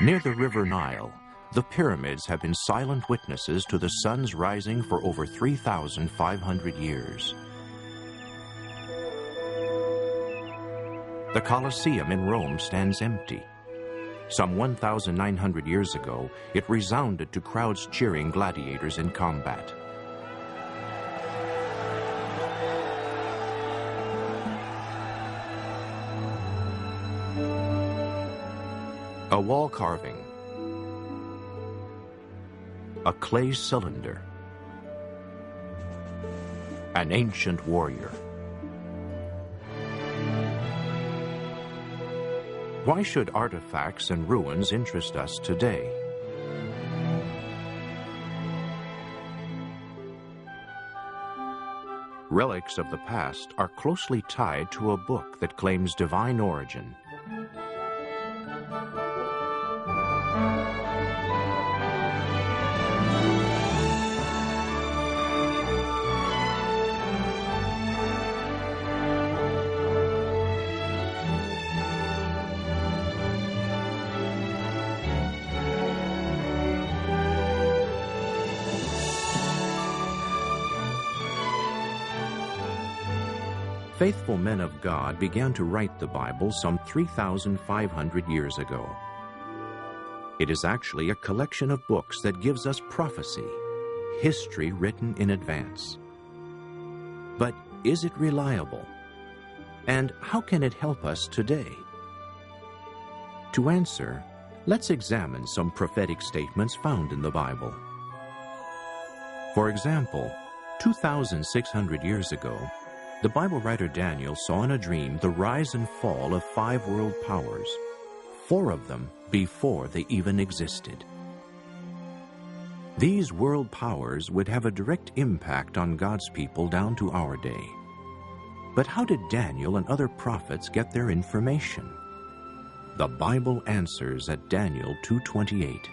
Near the river Nile, the pyramids have been silent witnesses to the sun's rising for over 3,500 years. The Colosseum in Rome stands empty. Some 1,900 years ago, it resounded to crowds cheering gladiators in combat. A wall carving, a clay cylinder, an ancient warrior. Why should artifacts and ruins interest us today? Relics of the past are closely tied to a book that claims divine origin. Faithful men of God began to write the Bible some 3,500 years ago. It is actually a collection of books that gives us prophecy, history written in advance. But is it reliable? And how can it help us today? To answer, let's examine some prophetic statements found in the Bible. For example, 2,600 years ago, the Bible writer Daniel saw in a dream the rise and fall of 5 world powers, 4 of them before they even existed. These world powers would have a direct impact on God's people down to our day. But how did Daniel and other prophets get their information? The Bible answers at Daniel 2:28.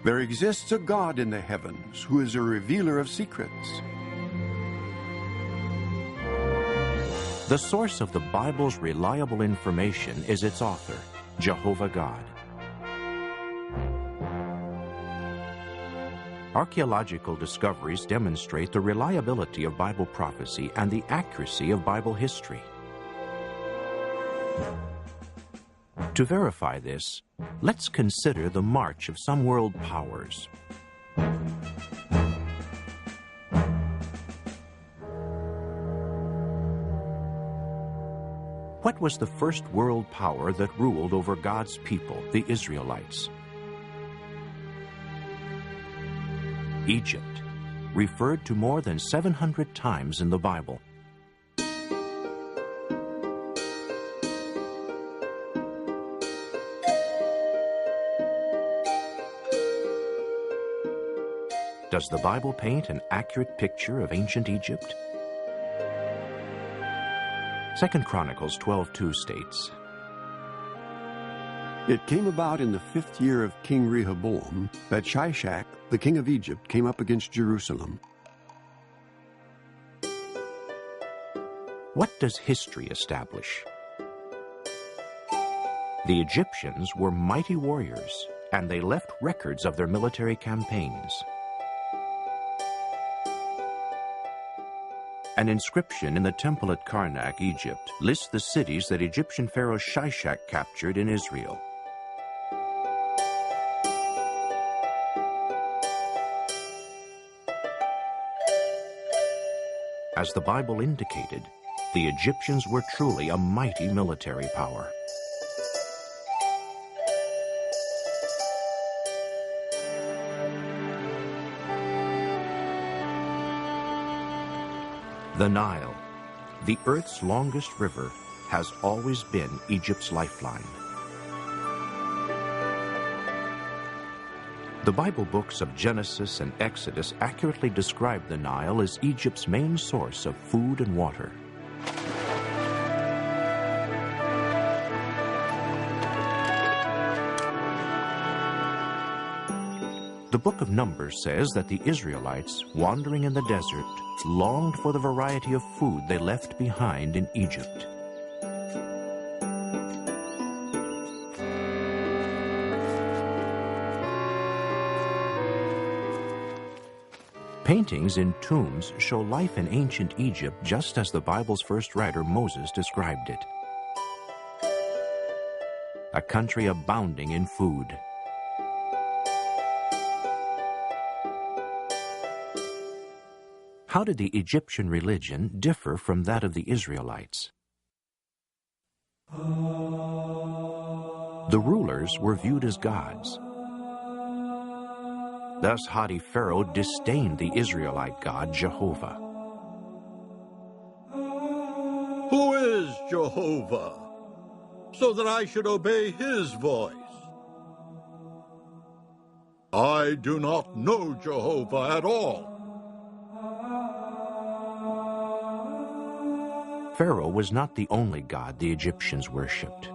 There exists a God in the heavens who is a revealer of secrets. The source of the Bible's reliable information is its author, Jehovah God. Archaeological discoveries demonstrate the reliability of Bible prophecy and the accuracy of Bible history. To verify this, let's consider the march of some world powers. What was the first world power that ruled over God's people, the Israelites? Egypt, referred to more than 700 times in the Bible. Does the Bible paint an accurate picture of ancient Egypt? 2 Chronicles 12:2 states, It came about in the 5th year of King Rehoboam that Shishak, the king of Egypt, came up against Jerusalem. What does history establish? The Egyptians were mighty warriors, and they left records of their military campaigns. An inscription in the temple at Karnak, Egypt, lists the cities that Egyptian pharaoh Shishak captured in Israel. As the Bible indicated, the Egyptians were truly a mighty military power. The Nile, the earth's longest river, has always been Egypt's lifeline. The Bible books of Genesis and Exodus accurately describe the Nile as Egypt's main source of food and water. The book of Numbers says that the Israelites, wandering in the desert, longed for the variety of food they left behind in Egypt. Paintings in tombs show life in ancient Egypt just as the Bible's first writer, Moses, described it. A country abounding in food. How did the Egyptian religion differ from that of the Israelites? The rulers were viewed as gods. Thus, haughty Pharaoh disdained the Israelite god, Jehovah. Who is Jehovah, so that I should obey his voice? I do not know Jehovah at all. Pharaoh was not the only god the Egyptians worshipped.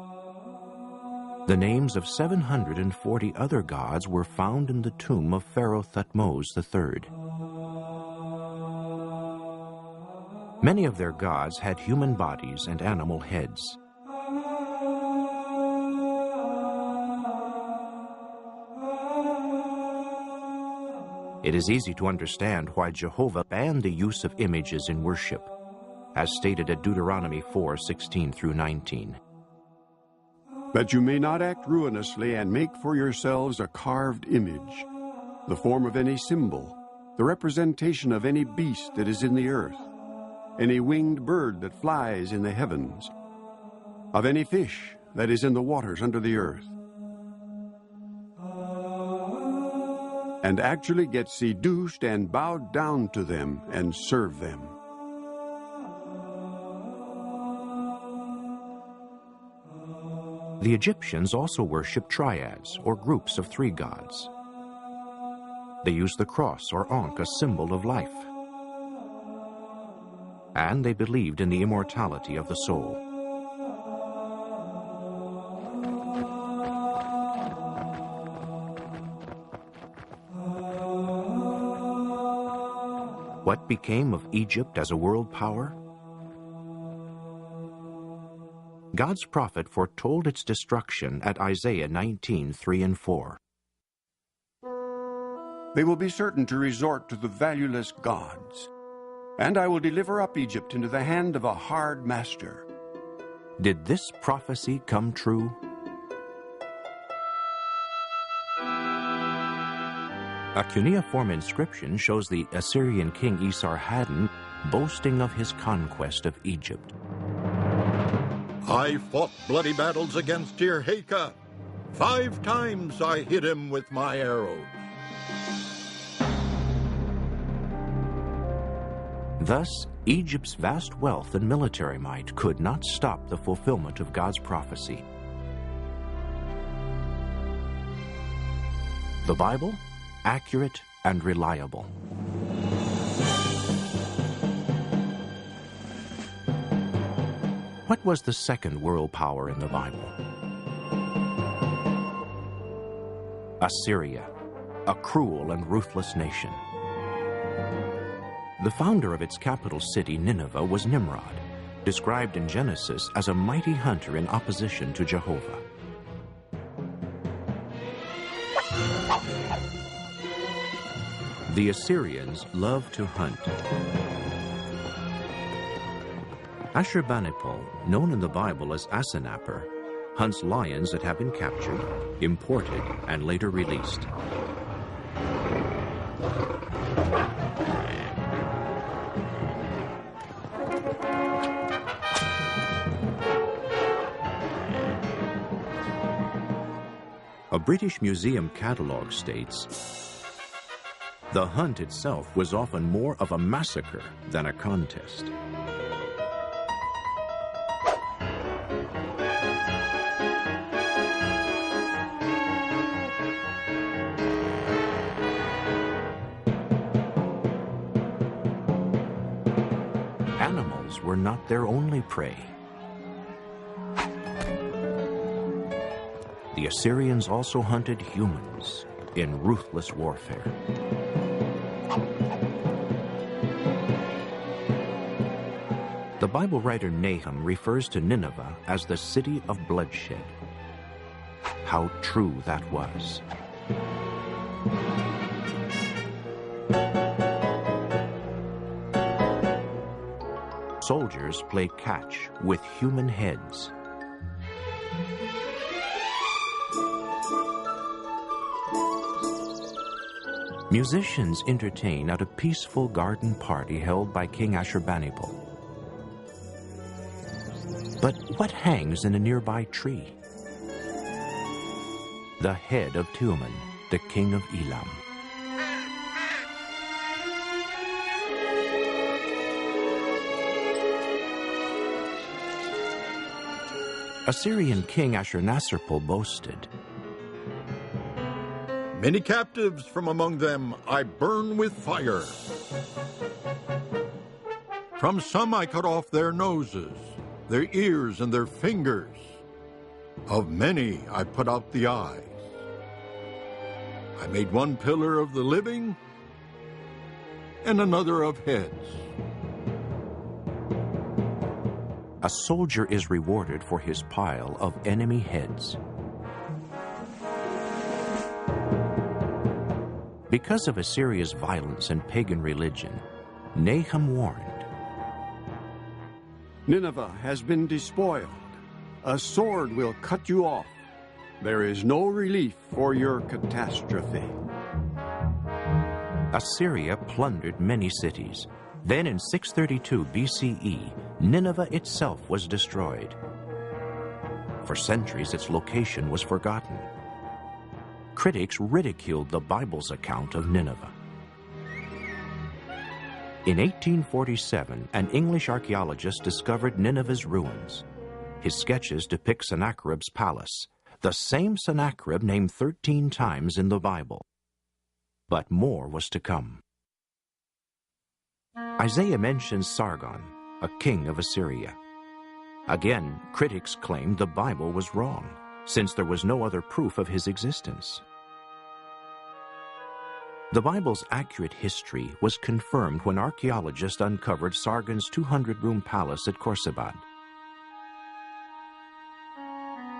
The names of 740 other gods were found in the tomb of Pharaoh Thutmose III. Many of their gods had human bodies and animal heads. It is easy to understand why Jehovah banned the use of images in worship, as stated at Deuteronomy 4:16 through 19. That you may not act ruinously and make for yourselves a carved image, the form of any symbol, the representation of any beast that is in the earth, any winged bird that flies in the heavens, of any fish that is in the waters under the earth, and actually get seduced and bowed down to them and serve them. The Egyptians also worshipped triads, or groups of 3 gods. They used the cross or ankh, a symbol of life. And they believed in the immortality of the soul. What became of Egypt as a world power? God's prophet foretold its destruction at Isaiah 19:3 and 4. They will be certain to resort to the valueless gods, and I will deliver up Egypt into the hand of a hard master. Did this prophecy come true? A cuneiform inscription shows the Assyrian king Esarhaddon boasting of his conquest of Egypt. I fought bloody battles against Tirhakah. 5 times I hit him with my arrows. Thus, Egypt's vast wealth and military might could not stop the fulfillment of God's prophecy. The Bible, accurate and reliable. What was the second world power in the Bible? Assyria, a cruel and ruthless nation. The founder of its capital city, Nineveh, was Nimrod, described in Genesis as a mighty hunter in opposition to Jehovah. The Assyrians loved to hunt. Ashurbanipal, known in the Bible as Asenath, hunts lions that have been captured, imported, and later released. A British museum catalogue states, "The hunt itself was often more of a massacre than a contest." Animals were not their only prey. The Assyrians also hunted humans in ruthless warfare. The Bible writer Nahum refers to Nineveh as the city of bloodshed. How true that was. soldiers play catch with human heads. Musicians entertain at a peaceful garden party held by King Ashurbanipal. But what hangs in a nearby tree? The head of Tuman, the king of Elam. Assyrian king Ashurnasirpal boasted, Many captives from among them I burn with fire. From some I cut off their noses, their ears, and their fingers. Of many I put out the eyes. I made one pillar of the living and another of heads. a soldier is rewarded for his pile of enemy heads. Because of Assyria's violence and pagan religion, Nahum warned, Nineveh has been despoiled. A sword will cut you off. There is no relief for your catastrophe. Assyria plundered many cities. Then in 632 BCE, Nineveh itself was destroyed. For centuries, its location was forgotten. Critics ridiculed the Bible's account of Nineveh. In 1847, an English archaeologist discovered Nineveh's ruins. His sketches depict Sennacherib's palace, the same Sennacherib named 13 times in the Bible. But more was to come. Isaiah mentions Sargon, a king of Assyria. Again, critics claimed the Bible was wrong, since there was no other proof of his existence. The Bible's accurate history was confirmed when archaeologists uncovered Sargon's 200-room palace at Khorsabad.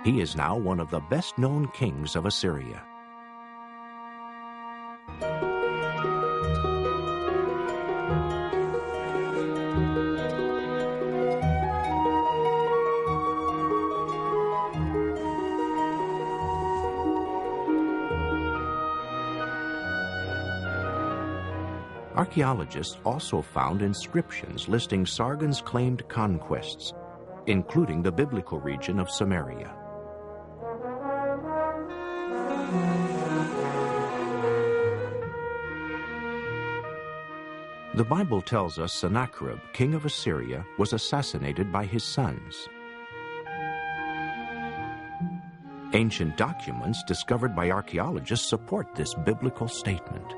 He is now one of the best-known kings of Assyria. Archaeologists also found inscriptions listing Sargon's claimed conquests, including the biblical region of Samaria. The Bible tells us Sennacherib, king of Assyria, was assassinated by his sons. Ancient documents discovered by archaeologists support this biblical statement.